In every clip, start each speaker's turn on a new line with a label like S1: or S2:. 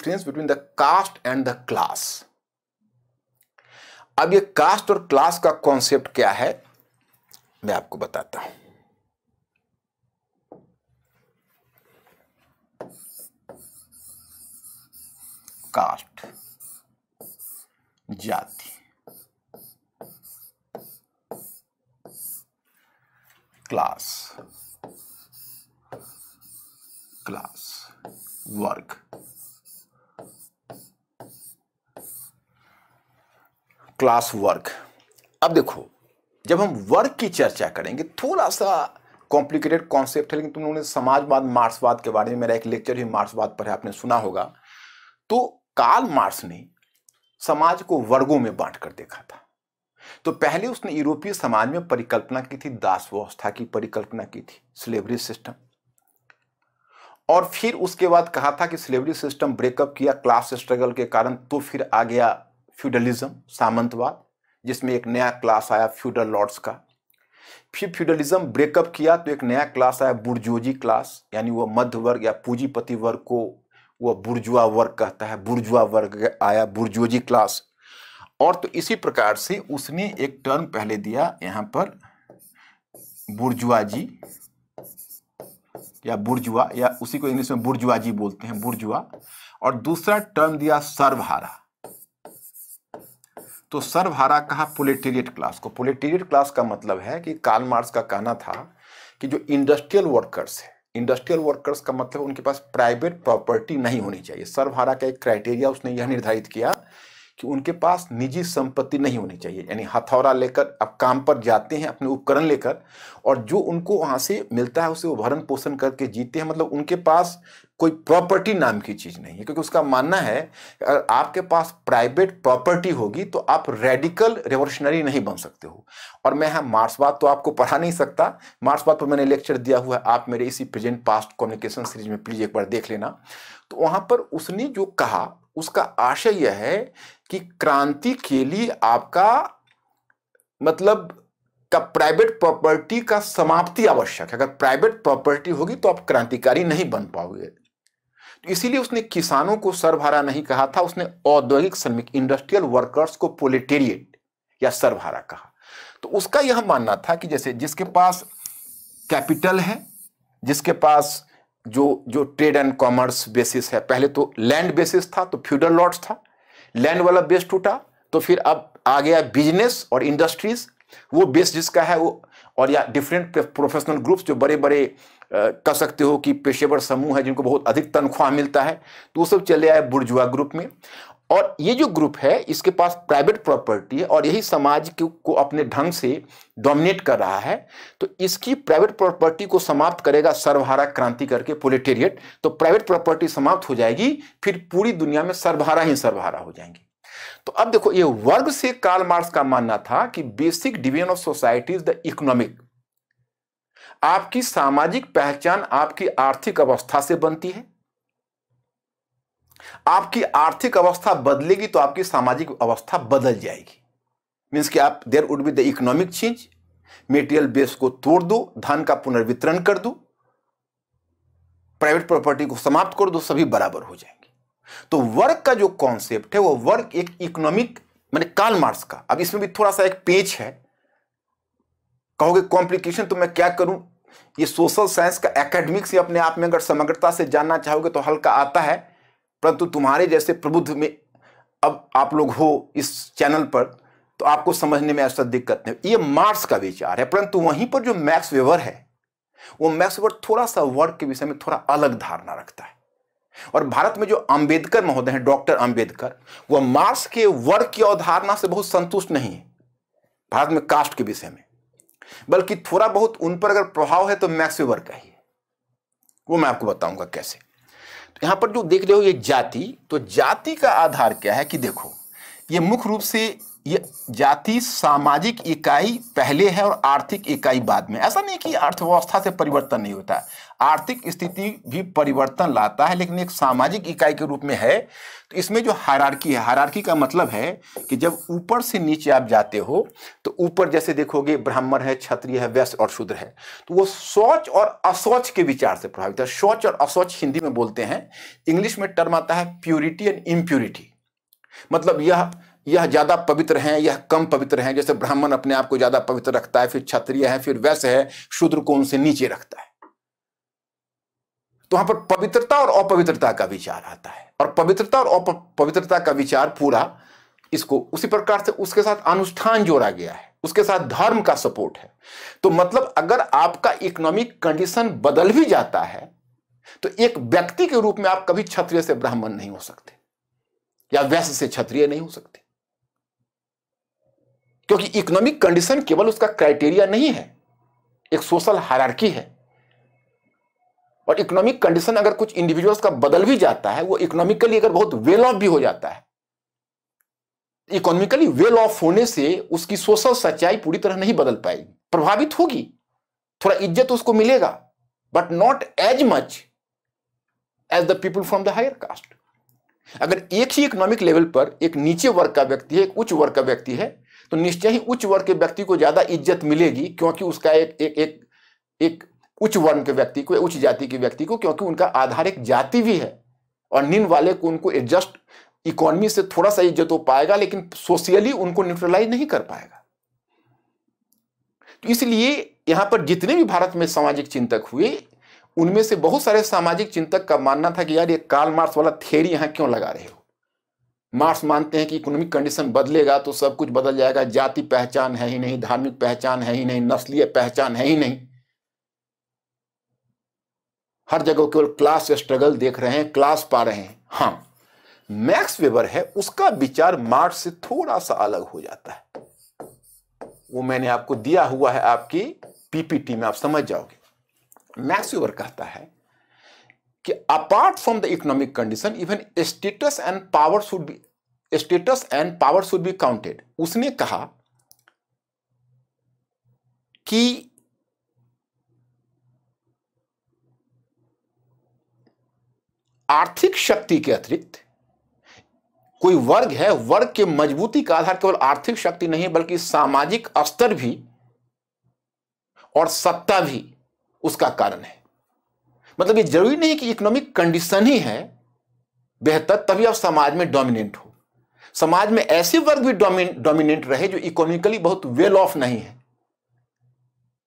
S1: Difference between the caste and the class. अब ये cast और क्लास का कॉन्सेप्ट क्या है मैं आपको बताता हूं। कास्ट जाति, क्लास वर्ग। क्लास वर्ग। अब देखो जब हम वर्ग की चर्चा करेंगे, थोड़ा सा कॉम्प्लिकेटेड कॉन्सेप्ट है, लेकिन तुम लोगों ने समाजवाद मार्क्सवाद के बारे में मेरा एक लेक्चर ही मार्क्सवाद पर है, आपने सुना होगा। तो कार्ल मार्क्स ने समाज को वर्गों में बांट कर देखा था। तो पहले उसने यूरोपीय समाज में परिकल्पना की थी, दास व्यवस्था की परिकल्पना की थी, स्लेवरी सिस्टम। और फिर उसके बाद कहा था कि स्लेवरी सिस्टम ब्रेकअप किया क्लास स्ट्रगल के कारण, तो फिर आ गया फ्यूडलिज्म, सामंतवाद, जिसमें एक नया क्लास आया फ्यूडल लॉर्ड्स का। फिर फ्यूडलिज्म ब्रेकअप किया तो एक नया क्लास आया बुर्जुआजी क्लास, यानी वो मध्य वर्ग या पूंजीपति वर्ग को वो बुर्जुआ वर्ग कहता है, बुर्जुआ वर्ग आया, बुर्जुआजी क्लास। और तो इसी प्रकार से उसने एक टर्म पहले दिया यहां पर बुर्जुआजी या बुर्जुआ, या उसी को इंग्लिश में बुर्जुआजी बोलते हैं, बुर्जुआ। और दूसरा टर्म दिया सर्वहारा। तो सर्वहारा कहा प्रोलेटेरिएट क्लास को। प्रोलेटेरिएट क्लास का मतलब है कि कार्ल मार्क्स का कहना था कि जो इंडस्ट्रियल वर्कर्स है, इंडस्ट्रियल वर्कर्स का मतलब उनके पास प्राइवेट प्रॉपर्टी नहीं होनी चाहिए। सर्वहारा का एक क्राइटेरिया उसने यह निर्धारित किया कि उनके पास निजी संपत्ति नहीं होनी चाहिए, यानी हथौड़ा लेकर अब काम पर जाते हैं अपने उपकरण लेकर, और जो उनको वहां से मिलता है उसे वो भरण पोषण करके जीते हैं, मतलब उनके पास कोई प्रॉपर्टी नाम की चीज नहीं है। क्योंकि उसका मानना है अगर आपके पास प्राइवेट प्रॉपर्टी होगी तो आप रेडिकल रेवोल्यूशनरी नहीं बन सकते हो। और मैं यहाँ मार्क्सवाद तो आपको पढ़ा नहीं सकता, मार्क्सवाद पर मैंने लेक्चर दिया हुआ है, आप मेरे इसी प्रेजेंट पास्ट कम्युनिकेशन सीरीज में प्लीज एक बार देख लेना। तो वहां पर उसने जो कहा उसका आशय यह है कि क्रांति के लिए आपका मतलब का प्राइवेट प्रॉपर्टी का समाप्ति आवश्यक है। अगर प्राइवेट प्रॉपर्टी होगी तो आप क्रांतिकारी नहीं बन पाओगे। तो इसीलिए उसने किसानों को सर्वहारा नहीं कहा था, उसने औद्योगिक श्रमिक इंडस्ट्रियल वर्कर्स को प्रोलेटेरिएट या सर्वहारा कहा। तो उसका यह मानना था कि जैसे जिसके पास कैपिटल है, जिसके पास जो ट्रेड एंड कॉमर्स बेसिस है, पहले तो लैंड बेसिस था तो फ्यूडल लॉर्ड्स था, लैंड वाला बेस टूटा तो फिर अब आ गया बिजनेस और इंडस्ट्रीज, वो बेस जिसका है वो, और या डिफरेंट प्रोफेशनल ग्रुप्स जो बड़े बड़े कह सकते हो कि पेशेवर समूह है जिनको बहुत अधिक तनख्वाह मिलता है, तो वो सब चले आए बुर्जुआ ग्रुप में। और ये जो ग्रुप है इसके पास प्राइवेट प्रॉपर्टी है और यही समाज को अपने ढंग से डोमिनेट कर रहा है। तो इसकी प्राइवेट प्रॉपर्टी को समाप्त करेगा सर्वहारा क्रांति करके प्रोलेटेरिएट, तो प्राइवेट प्रॉपर्टी समाप्त हो जाएगी, फिर पूरी दुनिया में सर्वहारा ही सर्वहारा हो जाएंगे। तो अब देखो ये वर्ग से कार्ल मार्क्स का मानना था कि basic division of society is the economic. आपकी सामाजिक पहचान आपकी आर्थिक अवस्था से बनती है, आपकी आर्थिक अवस्था बदलेगी तो आपकी सामाजिक अवस्था बदल जाएगी। मींस कि आप there would be the economic change, material base को तोड़ दो, धन का पुनर्वितरण कर दो, प्राइवेट प्रॉपर्टी को समाप्त कर दो, सभी बराबर हो जाएंगे। तो वर्ग का जो कॉन्सेप्ट है वो वर्ग एक इकोनॉमिक, मैंने कार्ल मार्क्स का, अब इसमें भी थोड़ा सा एक पेच है, कहोगे कॉम्प्लिकेशन, तो मैं क्या करूं, ये सोशल साइंस का एकेडमिक्स ही अपने आप में अगर समग्रता से जानना चाहोगे तो हल्का आता है, परंतु तुम्हारे जैसे प्रबुद्ध में अब आप लोग हो इस चैनल पर तो आपको समझने में ऐसा दिक्कत नहीं। ये मार्क्स का विचार है, परंतु वहीं पर जो मैक्स वेबर है वो मैक्स वेबर थोड़ा सा वर्ग के विषय में थोड़ा अलग धारणा रखता है। और भारत में जो अंबेडकर महोदय हैं, डॉक्टर अंबेडकर, वो मार्क्स के वर्ग की अवधारणा से बहुत संतुष्ट नहीं है भारत में कास्ट के विषय में, बल्कि थोड़ा बहुत उन पर अगर प्रभाव है तो मैक्स वेबर का ही है। वो मैं आपको बताऊंगा कैसे। तो यहां पर जो देख रहे हो ये जाति, तो जाति का आधार क्या है कि देखो ये मुख्य रूप से ये जाति सामाजिक इकाई पहले है और आर्थिक इकाई बाद में। ऐसा नहीं कि अर्थव्यवस्था से परिवर्तन नहीं होता है, आर्थिक स्थिति भी परिवर्तन लाता है, लेकिन एक सामाजिक इकाई के रूप में है। तो इसमें जो हायरार्की है, हायरार्की का मतलब है कि जब ऊपर से नीचे आप जाते हो तो ऊपर जैसे देखोगे ब्राह्मण है, क्षत्रिय है, वैश्य और शूद्र है, तो वो शौच और अशौच के विचार से प्रभावित है। शौच और अशौच हिंदी में बोलते हैं, इंग्लिश में टर्म आता है प्यूरिटी एंड इम्प्यूरिटी। मतलब यह ज्यादा पवित्र हैं, यह कम पवित्र हैं। जैसे ब्राह्मण अपने आप को ज्यादा पवित्र रखता है, फिर क्षत्रिय है, फिर वैश्य है, शूद्र को उनसे नीचे रखता है। तो वहां पर पवित्रता और अपवित्रता का विचार आता है, और पवित्रता और अपवित्रता का विचार पूरा इसको उसी प्रकार से उसके साथ अनुष्ठान जोड़ा गया है, उसके साथ धर्म का सपोर्ट है। तो मतलब अगर आपका इकोनॉमिक कंडीशन बदल भी जाता है तो एक व्यक्ति के रूप में आप कभी क्षत्रिय से ब्राह्मण नहीं हो सकते या वैश्य से क्षत्रिय नहीं हो सकते, क्योंकि इकोनॉमिक कंडीशन केवल उसका क्राइटेरिया नहीं है, एक सोशल हायरार्की है। और इकोनॉमिक कंडीशन अगर कुछ इंडिविजुअल्स का बदल भी जाता है, वो इकोनॉमिकली अगर बहुत वेल ऑफ भी हो जाता है, इकोनॉमिकली वेल ऑफ होने से उसकी सोशल सच्चाई पूरी तरह नहीं बदल पाएगी, प्रभावित होगी, थोड़ा इज्जत उसको मिलेगा, but not as much as the people from the higher caste. अगर एक ही इकोनॉमिक लेवल पर एक नीचे वर्ग का व्यक्ति है, एक उच्च वर्ग का व्यक्ति है, तो निश्चय ही उच्च वर्ग के व्यक्ति को ज्यादा इज्जत मिलेगी, क्योंकि उसका एक उच्च वर्ण के व्यक्ति को, उच्च जाति के व्यक्ति को, क्योंकि उनका आधार एक जाति भी है, और निम्न वाले को उनको एडजस्ट इकोनॉमी से थोड़ा सा इज्जत हो पाएगा, लेकिन सोशली उनको न्यूट्रलाइज नहीं कर पाएगा। तो इसलिए यहां पर जितने भी भारत में सामाजिक चिंतक हुए, उनमें से बहुत सारे सामाजिक चिंतक का मानना था कि यार ये कार्ल मार्क्स वाला थ्योरी यहां क्यों लगा रहे हो। मार्क्स मानते हैं कि इकोनॉमिक कंडीशन बदलेगा तो सब कुछ बदल जाएगा, जाति पहचान है ही नहीं, धार्मिक पहचान है ही नहीं, नस्लीय पहचान है ही नहीं, हर जगह केवल क्लास स्ट्रगल देख रहे हैं, क्लास पा रहे हैं। हाँ, मैक्स वेबर है, उसका विचार मार्क्स से थोड़ा सा अलग हो जाता है। वो मैंने आपको दिया हुआ है आपकी पीपीटी में, आप समझ जाओगे। मैक्स वेबर कहता है कि apart from the economic condition even status and power should be counted. उसने कहा कि आर्थिक शक्ति के अतिरिक्त कोई वर्ग है, वर्ग के मजबूती का आधार केवल आर्थिक शक्ति नहीं बल्कि सामाजिक स्तर भी और सत्ता भी उसका कारण है। मतलब ये जरूरी नहीं कि इकोनॉमिक कंडीशन ही है बेहतर तभी आप समाज में डोमिनेंट हो। समाज में ऐसे वर्ग भी डोमिनेंट रहे जो इकोनॉमिकली बहुत वेल ऑफ नहीं है,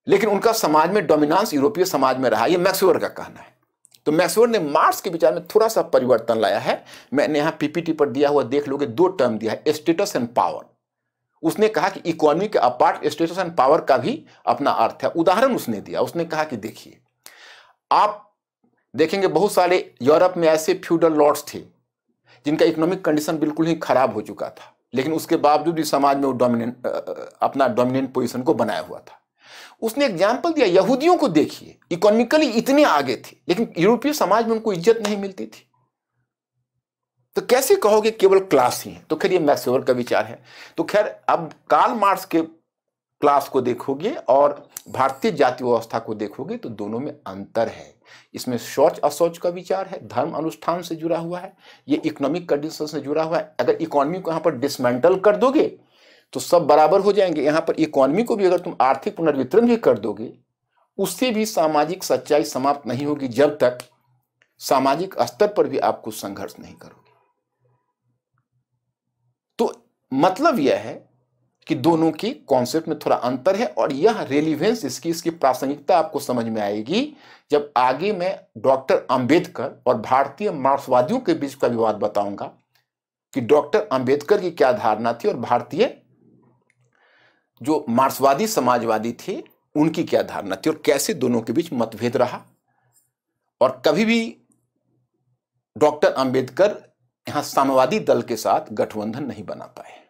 S1: लेकिन उनका समाज में डोमिनेंस यूरोपीय समाज में रहा। ये मैक्स वेबर का कहना है। तो मैक्स वेबर ने मार्क्स के विचार में थोड़ा सा परिवर्तन लाया है। मैंने यहां पीपीटी पर दिया हुआ देख लोगे, दो टर्म दिया है, स्टेटस एंड पावर। उसने कहा कि इकोनॉमी के अपार्ट स्टेटस एंड पावर का भी अपना अर्थ है। उदाहरण उसने दिया, उसने कहा कि देखिए, आप देखेंगे बहुत सारे यूरोप में ऐसे फ्यूडल लॉर्ड्स थे जिनका इकोनॉमिक कंडीशन बिल्कुल ही खराब हो चुका था, लेकिन उसके बावजूद भी समाज में वो अपना डोमिनेंट पोजीशन को बनाया हुआ था। उसने एग्जाम्पल दिया, यहूदियों को देखिए, इकोनॉमिकली इतने आगे थे लेकिन यूरोपीय समाज में उनको इज्जत नहीं मिलती थी। तो कैसे कहोगे केवल क्लास ही है? तो खैर ये मैक्स वेबर का विचार है। तो खैर अब कार्ल मार्क्स के क्लास को देखोगे और भारतीय जाति व्यवस्था को देखोगे तो दोनों में अंतर है। इसमें शौच अशौच का विचार है, धर्म अनुष्ठान से जुड़ा हुआ है, ये इकोनॉमिक कंडीशन से जुड़ा हुआ है। अगर इकोनॉमी को यहाँ पर डिसमेंटल कर दोगे तो सब बराबर हो जाएंगे। यहाँ पर इकोनॉमी को भी अगर तुम आर्थिक पुनर्वितरण भी कर दोगे, उससे भी सामाजिक सच्चाई समाप्त नहीं होगी जब तक सामाजिक स्तर पर भी आप कुछ संघर्ष नहीं करोगे। तो मतलब यह है कि दोनों की कॉन्सेप्ट में थोड़ा अंतर है, और यह रेलिवेंस इसकी प्रासंगिकता आपको समझ में आएगी जब आगे मैं डॉक्टर अंबेडकर और भारतीय मार्क्सवादियों के बीच का विवाद बताऊंगा कि डॉक्टर अंबेडकर की क्या धारणा थी और भारतीय जो मार्क्सवादी समाजवादी थे उनकी क्या धारणा थी, और कैसे दोनों के बीच मतभेद रहा। और कभी भी डॉक्टर अंबेडकर यहां साम्यवादी दल के साथ गठबंधन नहीं बना पाए।